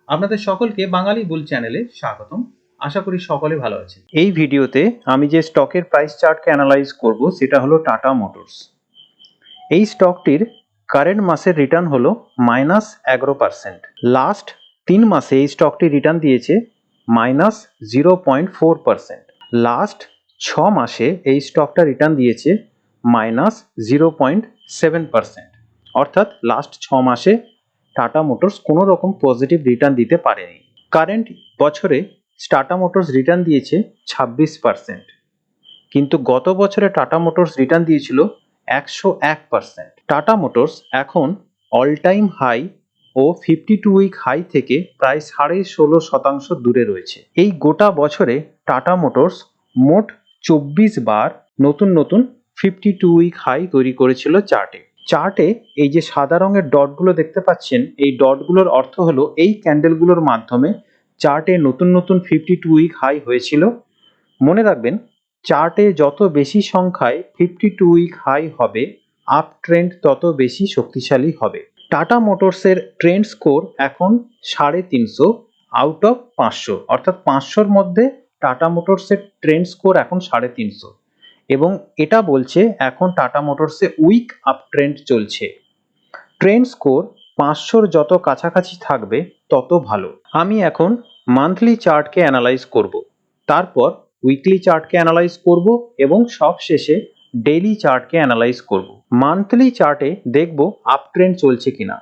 আপনাদের সকলকে বাঙালি বুল চ্যানেলে স্বাগতম। আশা করি সকলে ভালো আছেন। এই ভিডিওতে আমি যে স্টকের প্রাইস চার্টকে অ্যানালাইজ করব সেটা হলো টাটা মোটরস। এই স্টকটির কারেন্ট মাসের রিটার্ন হলো -11%। লাস্ট 3 মাসে এই স্টকটি রিটার্ন দিয়েছে -0.4%। লাস্ট 6 মাসে এই স্টকটা রিটার্ন দিয়েছে -0.7%। অর্থাৎ লাস্ট 6 মাসে টাটা মোটরস কোনো রকম পজিটিভ রিটার্ন দিতে পারেনি। কারেন্ট বছরে টাটা মোটরস রিটার্ন দিয়েছে 26%, কিন্তু গত বছরে টাটা মোটরস রিটার্ন দিয়েছিল 101%। টাটা মোটরস এখন অল টাইম হাই ও 52 উইক হাই থেকে প্রায় 16.5% দূরে রয়েছে। এই গোটা বছরে টাটা মোটরস মোট 24 বার নতুন নতুন 52 উইক হাই তৈরি করেছিল চার্টে এই যে সাদা রঙের ডটগুলো দেখতে পাচ্ছেন, এই ডটগুলোর অর্থ হলো এই ক্যান্ডেলগুলোর মাধ্যমে চার্টে নতুন নতুন 52 উইক হাই হয়েছিল। মনে রাখবেন, চার্টে যত বেশি সংখ্যায় 52 উইক হাই হবে, আপ ট্রেন্ড তত বেশি শক্তিশালী হবে। টাটা মোটরসের ট্রেন্ড স্কোর এখন 350 আউট অফ 500, অর্থাৎ 500-র মধ্যে টাটা মোটরসের ট্রেন্ড স্কোর এখন 350, এবং এটা বলছে এখন টাটা মোটরসে উইক আপ ট্রেন্ড চলছে। ট্রেন্ড স্কোর 500-র যত কাছাকাছি থাকবে তত ভালো। আমি এখন মান্থলি চার্টকে অ্যানালাইজ করব, তারপর উইকলি চার্টকে অ্যানালাইজ করব এবং সবশেষে ডেইলি চার্টকে অ্যানালাইজ করব। মান্থলি চার্টে দেখব আপ ট্রেন্ড চলছে কিনা।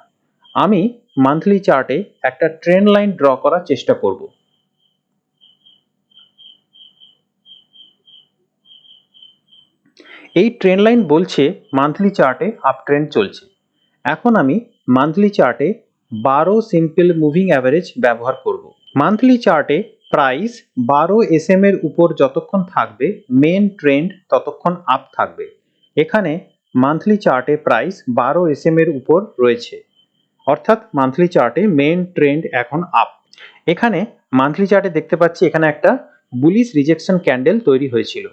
আমি মান্থলি চার্টে একটা ট্রেন্ড লাইন ড্র করার চেষ্টা করব। এই ট্রেন্ড লাইন বলছে মান্থলি চার্টে আপ ট্রেন্ড চলছে। এখন আমি মান্থলি চার্টে 12 সিম্পল মুভিং অ্যাভারেজ ব্যবহার করব। মান্থলি চার্টে প্রাইস 12 SM এর উপর যতক্ষণ থাকবে মেন ট্রেন্ড ততক্ষণ আপ থাকবে। এখানে মান্থলি চার্টে প্রাইস 12 SM এর উপর রয়েছে, অর্থাৎ মান্থলি চার্টে মেন ট্রেন্ড এখন আপ। এখানে মান্থলি চার্টে দেখতে পাচ্ছি এখানে একটা বুলিশ রিজেকশন ক্যান্ডেল তৈরি হয়েছিল,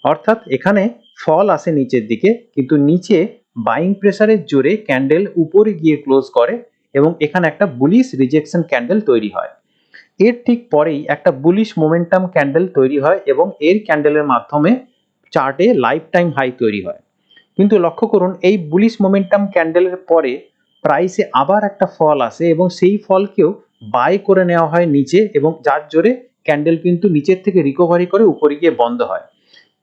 অর্থাৎ এখানে ফল আসে নিচের দিকে, কিন্তু নিচে বাইং প্রেসারের জোরে ক্যান্ডেল উপরে গিয়ে ক্লোজ করে এবং এখানে একটা বুলিশ রিজেকশন ক্যান্ডেল তৈরি হয়। এর ঠিক পরেই একটা বুলিশ মোমেন্টাম ক্যান্ডেল তৈরি হয় এবং এর ক্যান্ডেলের মাধ্যমে চার্টে লাইফ টাইম হাই তৈরি হয়। কিন্তু লক্ষ্য করুন, এই বুলিশ মোমেন্টাম ক্যান্ডেলের পরে প্রাইসে আবার একটা ফল আসে এবং সেই ফলকেও বাই করে নেওয়া হয় নিচে, এবং যার জোরে ক্যান্ডেল কিন্তু নিচের থেকে রিকভারি করে উপরে গিয়ে বন্ধ হয়।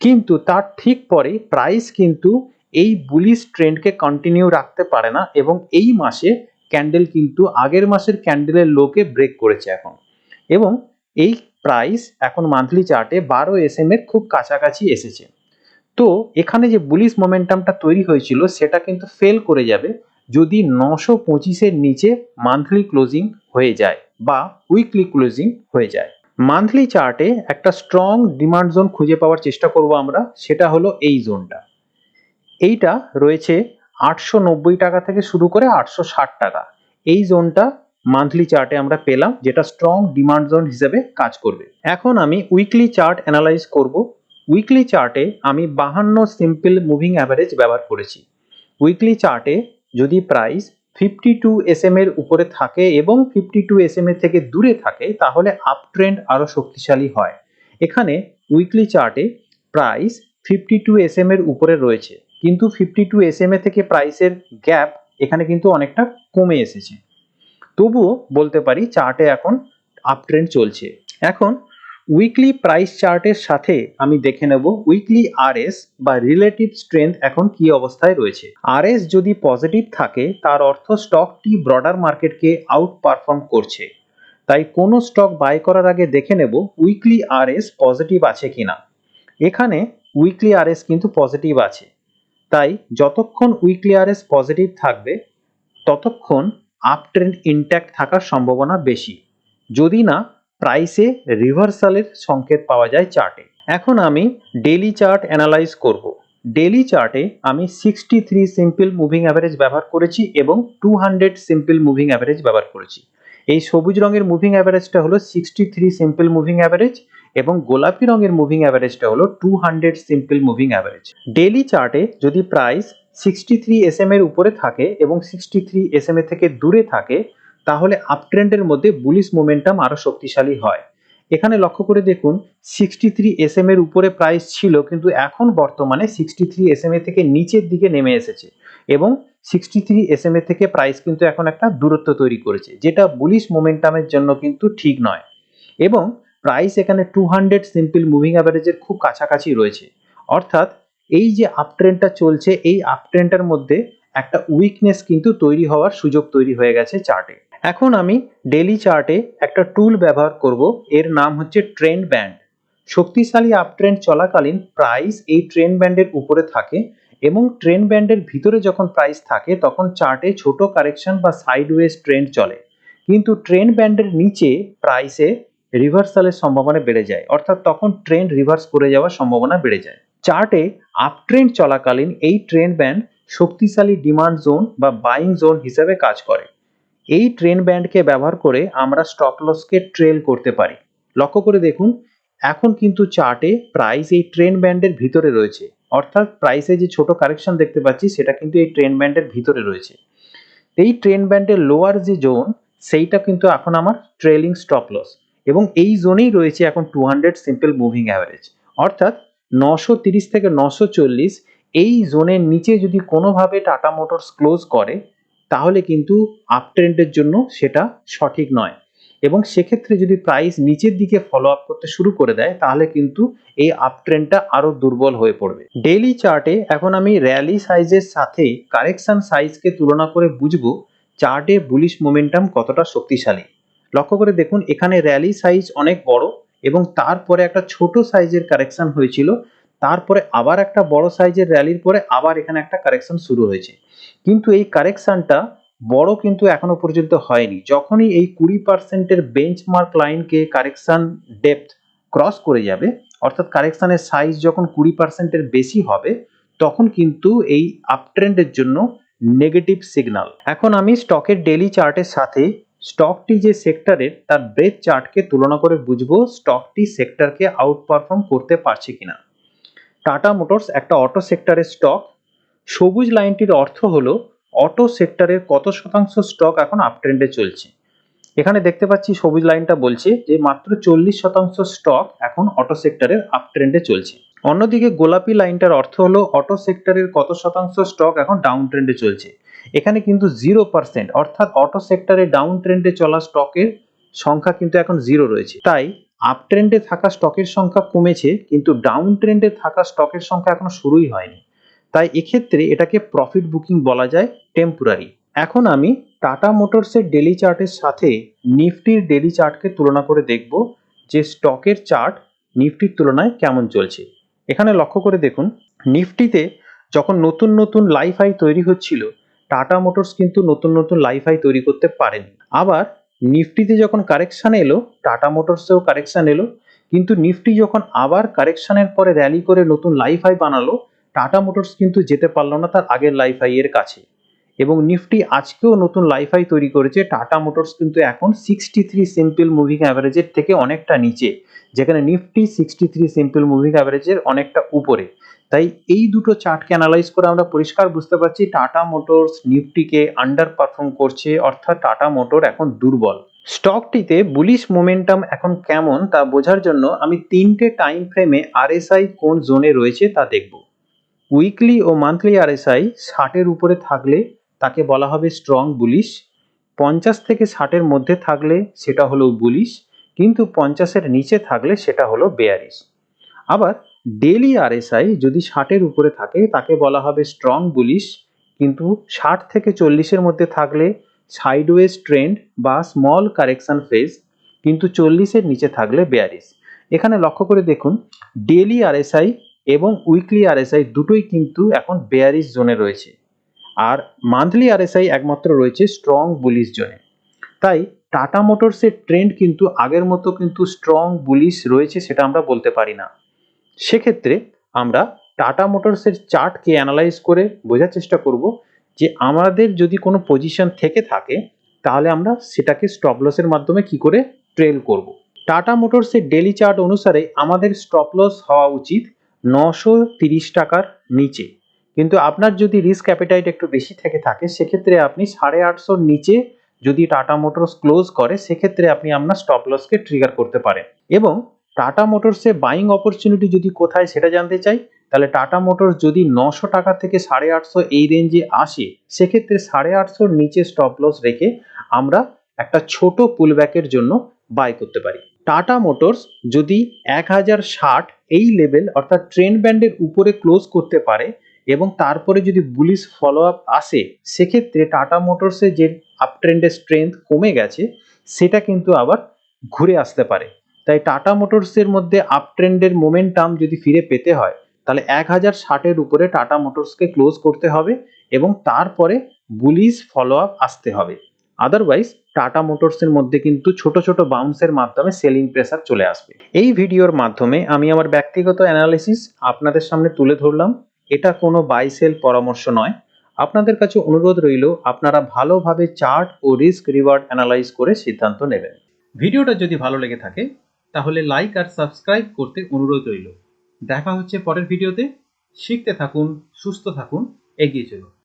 কিন্তু তার ঠিক পরে প্রাইস কিন্তু এই বুলিশ ট্রেন্ডকে কন্টিনিউ রাখতে পারে না এবং এই মাসে ক্যান্ডেল কিন্তু আগের মাসের ক্যান্ডেলের লোকে ব্রেক করেছে এখন, এবং এই প্রাইস এখন মান্থলি চার্টে 12 SM এর খুব কাছাকাছি এসেছে। তো এখানে যে বুলিশ মোমেন্টামটা তৈরি হয়েছিল সেটা কিন্তু ফেল করে যাবে যদি 925-এর নিচে মান্থলি ক্লোজিং হয়ে যায় বা উইকলি ক্লোজিং হয়ে যায়। মান্থলি চার্টে একটা স্ট্রং ডিমান্ড জোন খুঁজে পাওয়ার চেষ্টা করব আমরা, সেটা হলো এই জোনটা। এইটা রয়েছে 890 টাকা থেকে শুরু করে 860 টাকা। এই জোনটা মান্থলি চার্টে আমরা পেলাম, যেটা স্ট্রং ডিমান্ড জোন হিসেবে কাজ করবে। এখন আমি উইকলি চার্ট অ্যানালাইজ করব। উইকলি চার্টে আমি 52 সিম্পল মুভিং অ্যাভারেজ ব্যবহার করেছি। উইকলি চার্টে যদি প্রাইস 52 SM এর উপরে থাকে এবং 52 SM এর থেকে দূরে থাকে তাহলে আপ ট্রেন্ড আরো শক্তিশালী হয়। এখানে উইকলি চার্টে প্রাইস 52 SM এর উপরে রয়েছে, কিন্তু 52 SM এর থেকে প্রাইসের গ্যাপ এখানে কিন্তু অনেকটা কমে এসেছে। তবুও বলতে পারি চার্টে এখন আপ ট্রেন্ড চলছে। এখন উইকলি প্রাইস চার্টের সাথে আমি দেখে নেব উইকলি RS বা রিলেটিভ স্ট্রেংথ এখন কি অবস্থায় রয়েছে। RS যদি পজিটিভ থাকে তার অর্থ স্টকটি ব্রডার মার্কেটকে আউট পারফর্ম করছে। তাই কোনো স্টক বাই করার আগে দেখে নেব উইকলি RS পজিটিভ আছে কিনা। এখানে উইকলি RS কিন্তু পজিটিভ আছে, তাই যতক্ষণ উইকলি RS পজিটিভ থাকবে ততক্ষণ আপ ট্রেন্ড ইনট্যাক্ট থাকার সম্ভাবনা বেশি, যদি না প্রাইসে রিভার্সালের সংকেত পাওয়া যায় চার্টে। এখন আমি ডেইলি চার্ট অ্যানালাইজ করব। ডেইলি চার্টে আমি 63 সিম্পল মুভিং অ্যাভারেজ ব্যবহার করেছি এবং 200 সিম্পল মুভিং অ্যাভারেজ ব্যবহার করেছি। এই সবুজ রঙের মুভিং অ্যাভারেজটা হলো 63 সিম্পল মুভিং অ্যাভারেজ এবং গোলাপি রঙের মুভিং অ্যাভারেজটা হলো 200 সিম্পল মুভিং অ্যাভারেজ। ডেইলি চার্টে যদি প্রাইস 63 SM এর উপরে থাকে এবং 63 SM এর থেকে দূরে থাকে তাহলে আপ ট্রেন্ডের মধ্যে বুলিশ মোমেন্টাম আরো শক্তিশালী হয়। এখানে লক্ষ্য করে দেখুন 63 এর উপরে প্রাইস ছিল, কিন্তু এখন বর্তমানে 63 থেকে নিচের দিকে নেমে এসেছে এবং 63 থেকে প্রাইস কিন্তু এখন একটা দূরত্ব তৈরি করেছে, যেটা বুলিশ মোমেন্টামের জন্য কিন্তু ঠিক নয়। এবং প্রাইস এখানে 200 সিম্পল মুভিং অ্যাভারেজের খুব কাছাকাছি রয়েছে। অর্থাৎ এই যে আপ ট্রেন্ডটা চলছে, এই আপ ট্রেন্ডটার মধ্যে একটা উইকনেস কিন্তু তৈরি হওয়ার সুযোগ তৈরি হয়ে গেছে চার্টে। এখন আমি ডেইলি চার্টে একটা টুল ব্যবহার করব, এর নাম হচ্ছে ট্রেন্ড ব্যান্ড। শক্তিশালী আপ ট্রেন্ড চলাকালীন প্রাইস এই ট্রেন্ড ব্যান্ডের উপরে থাকে এবং ট্রেন্ড ব্যান্ডের ভিতরে যখন প্রাইস থাকে তখন চার্টে ছোট কারেকশন বা সাইডওয়েজ ট্রেন্ড চলে, কিন্তু ট্রেন্ড ব্যান্ডের নিচে প্রাইসে রিভার্সালের সম্ভাবনা বেড়ে যায়, অর্থাৎ তখন ট্রেন্ড রিভার্স করে যাওয়ার সম্ভাবনা বেড়ে যায়। চার্টে আপ ট্রেন্ড চলাকালীন এই ট্রেন্ড ব্যান্ড শক্তিশালী ডিমান্ড জোন বা বাইং জোন হিসেবে কাজ করে। এই ট্রেন্ড ব্যান্ডকে ব্যবহার করে আমরা স্টপ লসকে ট্রেল করতে পারি। লক্ষ্য করে দেখুন, এখন কিন্তু চার্টে প্রাইস এই ট্রেন্ড ব্যান্ডের ভিতরে রয়েছে, অর্থাৎ প্রাইসে যে ছোট কারেকশন দেখতে পাচ্ছি সেটা কিন্তু এই ট্রেন্ড ব্যান্ডের ভিতরে রয়েছে। এই ট্রেন্ড ব্যান্ডের লোয়ার যে জোন, সেইটা কিন্তু এখন আমার ট্রেলিং স্টপ লস এবং এই জোনেই রয়েছে এখন 200 সিম্পল মুভিং অ্যাভারেজ। অর্থাৎ 930 থেকে 940 এই জোনের নিচে যদি কোনোভাবে টাটা মোটরস ক্লোজ করে তাহলে কিন্তু আপ ট্রেন্ডের জন্য সেটা সঠিক নয়, এবং সেক্ষেত্রে যদি প্রাইস নিচের দিকে ফলো আপ করতে শুরু করে দেয় তাহলে কিন্তু এই আপ ট্রেন্ডটা আরো দুর্বল হয়ে পড়বে। ডেইলি চার্টে এখন আমি র্যালি সাইজের সাথে কারেকশন সাইজকে তুলনা করে বুঝবো চার্টে বুলিশ মোমেন্টাম কতটা শক্তিশালী। লক্ষ্য করে দেখুন, এখানে র্যালি সাইজ অনেক বড় এবং তারপরে একটা ছোট সাইজের কারেকশন হয়েছিল, তারপরে আবার একটা বড় সাইজের র্যালির পরে আবার এখানে একটা কারেকশন শুরু হয়েছে, কিন্তু এই কারেকশনটা বড় কিন্তু এখনো পর্যন্ত হয়নি। যখনই এই 20%-এর বেঞ্চমার্ক লাইনকে কারেকশন ডেপথ ক্রস করে যাবে, অর্থাৎ কারেকশনের সাইজ যখন 20%-এর বেশি হবে, তখন কিন্তু এই আপ ট্রেন্ডের জন্য নেগেটিভ সিগন্যাল। এখন আমি স্টকের ডেইলি চার্টের সাথে স্টকটি যে সেক্টরের তার ব্রেথ চার্টকে তুলনা করে বুঝবো স্টকটি সেক্টরকে আউট পারফর্ম করতে পারছে কিনা। টাটা মোটরস একটা অটো সেক্টরের স্টক। সবুজ লাইনটির অর্থ হলো অটো সেক্টরের কত শতাংশ স্টক এখন আপ ট্রেন্ডে চলছে। এখানে দেখতে পাচ্ছি সবুজ লাইনটা বলছে যে মাত্র 40% স্টক এখন অটো সেক্টরের আপ ট্রেন্ডে চলছে। অন্যদিকে গোলাপি লাইনটার অর্থ হলো অটো সেক্টরের কত শতাংশ স্টক এখন ডাউন ট্রেন্ডে চলছে। এখানে কিন্তু 0%, অর্থাৎ অটো সেক্টরে ডাউন ট্রেন্ডে চলা স্টকের সংখ্যা কিন্তু এখন 0 রয়েছে। তাই আপ ট্রেন্ডে থাকা স্টকের সংখ্যা কমেছে, কিন্তু ডাউন ট্রেন্ডে থাকা স্টকের সংখ্যা এখনো শুরুই হয়নি। তাই এক্ষেত্রে এটাকে প্রফিট বুকিং বলা যায়, টেম্পোরারি। এখন আমি টাটা মোটরসের ডেইলি চার্টের সাথে নিফটির ডেইলি চার্টকে তুলনা করে দেখব যে স্টকের চার্ট নিফটির তুলনায় কেমন চলছে। এখানে লক্ষ্য করে দেখুন, নিফটিতে যখন নতুন নতুন লাইফ হাই তৈরি হচ্ছিল, টাটা মোটরস কিন্তু নতুন নতুন লাইফ হাই তৈরি করতে পারেনি। আবার নিফটিতে যখন কারেকশন এলো, টাটা মোটরসেও কারেকশন এলো, কিন্তু নিফটি যখন আবার কারেকশনের পরে র্যালি করে নতুন লাইফ হাই বানালো, টাটা মোটরস কিন্তু যেতে পারলো না তার আগের লাইফ হাই এর কাছে। এবং নিফটি আজকেও নতুন লাইফ হাই তৈরি করেছে, টাটা মোটরস কিন্তু এখন 63 সিম্পল মুভিং অ্যাভারেজের থেকে অনেকটা নিচে, যেখানে নিফটি 63 সিম্পল মুভিং অ্যাভারেজের অনেকটা উপরে। তাই এই দুটো চার্টকে অ্যানালাইজ করে আমরা পরিষ্কার বুঝতে পারছি টাটা মোটরস নিফটিকে আন্ডার পারফর্ম করছে, অর্থাৎ টাটা মোটর এখন দুর্বল। স্টকটিতে বুলিশ মোমেন্টাম এখন কেমন তা বোঝার জন্য আমি 3টে টাইম ফ্রেমে আরএসআই কোন জোনে রয়েছে তা দেখব। উইকলি ও মান্থলি আরএসআই 60-এর উপরে থাকলে তাকে বলা হবে স্ট্রং বুলিশ, 50 থেকে 60-এর মধ্যে থাকলে সেটা হলো বুলিশ, কিন্তু 50-এর নিচে থাকলে সেটা হলো বেয়ারিশ। আবার ডেইলি আরএসআই যদি 60-এর উপরে থাকে তাকে বলা হবে স্ট্রং বুলিশ, কিন্তু 60 থেকে 40-এর মধ্যে থাকলে সাইডওয়েজ ট্রেন্ড বা স্মল কারেকশন ফেজ, কিন্তু 40-এর নিচে থাকলে বেয়ারিশ। এখানে লক্ষ্য করে দেখুন, ডেইলি আরএসআই এবং উইকলি আরএসআই দুটোই কিন্তু এখন বেয়ারিশ জোনে রয়েছে, আর মান্থলি আরএসআই একমাত্র রয়েছে স্ট্রং বুলিশ জোনে। তাই টাটা মোটরসের ট্রেন্ড কিন্তু আগের মতো কিন্তু স্ট্রং বুলিশ রয়েছে সেটা আমরা বলতে পারি না। সেক্ষেত্রে আমরা টাটা মোটরসের চার্টকে অ্যানালাইজ করে বোঝার চেষ্টা করব যে আমাদের যদি কোনো পজিশন থেকে থাকে তাহলে আমরা সেটাকে স্টপ লসের মাধ্যমে কি করে ট্রেল করব। টাটা মোটরসের ডেইলি চার্ট অনুসারে আমাদের স্টপ লস হওয়া উচিত 930 টাকার নিচে, কিন্তু আপনার যদি রিস্ক অ্যাপিটাইট একটু বেশি থেকে থাকে সেক্ষেত্রে আপনি 850-র নিচে যদি টাটা মোটরস ক্লোজ করে সেক্ষেত্রে আপনি আপনার স্টপ লসকে ট্রিগার করতে পারেন। এবং টাটা মোটরসে বাইং অপরচুনিটি যদি কোথায় সেটা জানতে চাই, তাহলে টাটা মোটরস যদি 900 টাকা থেকে 850 এই রেঞ্জে আসে সেক্ষেত্রে 850-র নিচে স্টপ লস রেখে আমরা একটা ছোট পুলব্যাকের জন্য বাই করতে পারি। টাটা মোটরস যদি 1060 এই লেভেল অর্থাৎ ট্রেন্ড ব্যান্ডের উপরে ক্লোজ করতে পারে এবং তারপরে যদি বুলিশ ফলো আপ আসে সেক্ষেত্রে টাটা মোটরসে যে আপ ট্রেন্ডের স্ট্রেংথ কমে গেছে সেটা কিন্তু আবার ঘুরে আসতে পারে। তাই টাটা মোটরসের মধ্যে আপ ট্রেন্ডের মোমেন্টাম যদি ফিরে পেতে হয় তাহলে 1060-এর উপরে টাটা মোটরসকে ক্লোজ করতে হবে এবং তারপরে বুলিশ ফলো আপ আসতে হবে। আদারওয়াইজ টাটা মোটরসের মধ্যে কিন্তু ছোট ছোট বাউন্সের মাধ্যমে সেলিং প্রেসার চলে আসবে। এই ভিডিওর মাধ্যমে আমি আমার ব্যক্তিগত অ্যানালিসিস আপনাদের সামনে তুলে ধরলাম। এটা কোনো বাই সেল পরামর্শ নয়। আপনাদের কাছে অনুরোধ রইল আপনারা ভালোভাবে চার্ট ও রিস্ক রিওয়ার্ড অ্যানালাইজ করে সিদ্ধান্ত নেবেন। ভিডিওটা যদি ভালো লেগে থাকে তাহলে লাইক আর সাবস্ক্রাইব করতে অনুরোধ রইল। দেখা হচ্ছে পরের ভিডিওতে। শিখতে থাকুন, সুস্থ থাকুন, এগিয়ে চলুন।